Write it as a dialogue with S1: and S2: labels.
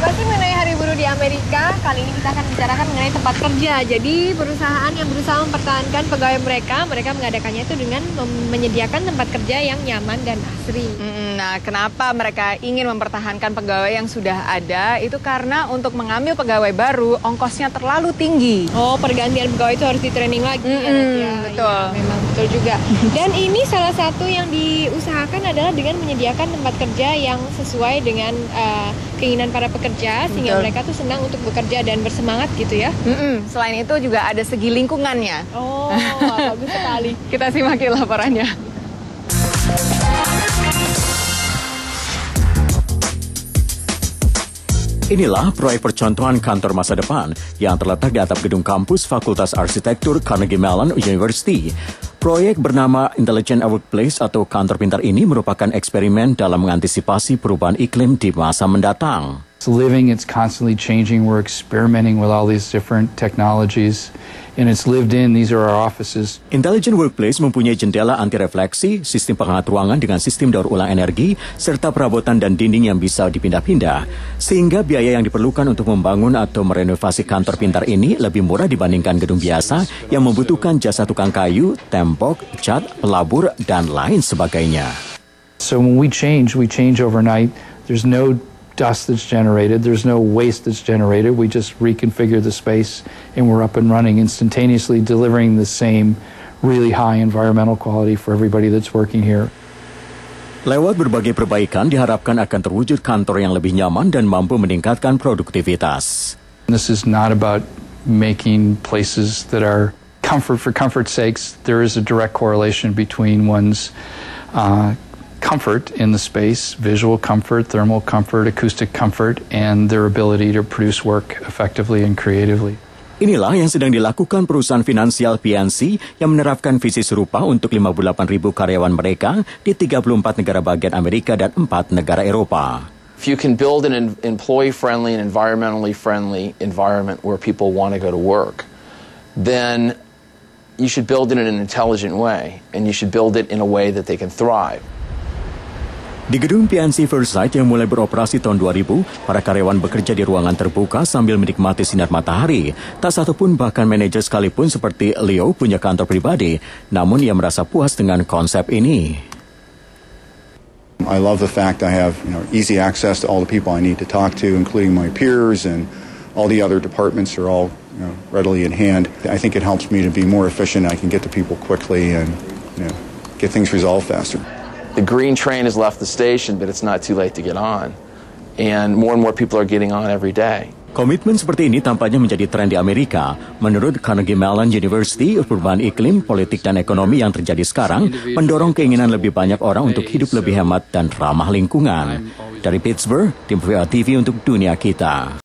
S1: Masih mengenai Hari Buruh di Amerika, kali ini kita akan bicarakan mengenai tempat kerja. Jadi perusahaan yang berusaha mempertahankan pegawai mereka mengadakannya itu dengan menyediakan tempat kerja yang nyaman dan asri.
S2: Nah, kenapa mereka ingin mempertahankan pegawai yang sudah ada? Itu karena untuk mengambil pegawai baru, ongkosnya terlalu tinggi.
S1: Oh, pergantian pegawai itu harus di-training lagi ya.
S2: Betul.
S1: Ya, memang betul juga. Dan ini salah satu yang diusahakan adalah dengan menyediakan tempat kerja yang sesuai dengan keinginan para pekerja, sehingga mereka tuh senang untuk bekerja dan bersemangat gitu ya.
S2: Selain itu juga ada segi lingkungannya.
S1: Oh, bagus sekali.
S2: Kita simak laporannya.
S3: Inilah proyek percontohan kantor masa depan yang terletak di atap gedung kampus Fakultas Arsitektur Carnegie Mellon University. Proyek bernama Intelligent Workplace atau kantor pintar ini merupakan eksperimen dalam mengantisipasi perubahan iklim di masa mendatang.
S4: It's living, it's constantly changing, we're experimenting with all these different technologies, and it's lived in, these are our offices.
S3: Intelligent Workplace mempunyai jendela anti-refleksi, sistem penghangat ruangan dengan sistem daur ulang energi, serta perabotan dan dinding yang bisa dipindah-pindah. Sehingga biaya yang diperlukan untuk membangun atau merenovasi kantor pintar ini lebih murah dibandingkan gedung biasa yang membutuhkan jasa tukang kayu, tembok, cat, pelabur, dan lain sebagainya.
S4: So when we change overnight. There's no dust that's generated, there's no waste that's generated. We just reconfigure the space and we're up and running instantaneously, delivering the same really high environmental quality for everybody that's working here.
S3: Lewat berbagai perbaikan diharapkan akan terwujud kantor yang lebih nyaman dan mampu meningkatkan produktivitas.
S4: This is not about making places that are comfort for comfort's sakes. There is a direct correlation between one's comfort in the space, visual comfort, thermal comfort, acoustic comfort, and their ability to produce work effectively and creatively.
S3: Inilah yang sedang dilakukan perusahaan finansial PNC yang menerapkan visi serupa untuk 58.000 karyawan mereka di 34 negara bagian Amerika dan 4 negara Eropa.
S5: If you can build an employee-friendly and environmentally friendly environment where people want to go to work, then you should build it in an intelligent way, and you should build it in a way that they can thrive.
S3: Di gedung PNC Versailles yang mulai beroperasi tahun 2000, para karyawan bekerja di ruangan terbuka sambil menikmati sinar matahari. Tak satu pun, bahkan manajer sekalipun seperti Leo, punya kantor pribadi. Namun ia merasa puas dengan konsep ini.
S6: I love the fact I have easy access to all the people I need to talk to, including my peers, and all the other departments are all readily in hand. I think it helps me to be more efficient. I can get to people quickly and get things resolved faster.
S5: The green train has left the station, but it's not too late to get on. And more people are getting on every day.
S3: Komitmen seperti ini tampaknya menjadi tren di Amerika. Menurut Carnegie Mellon University, perubahan iklim, politik, dan ekonomi yang terjadi sekarang mendorong keinginan lebih banyak orang untuk hidup lebih hemat dan ramah lingkungan. Dari Pittsburgh, tim VOA TV untuk Dunia Kita.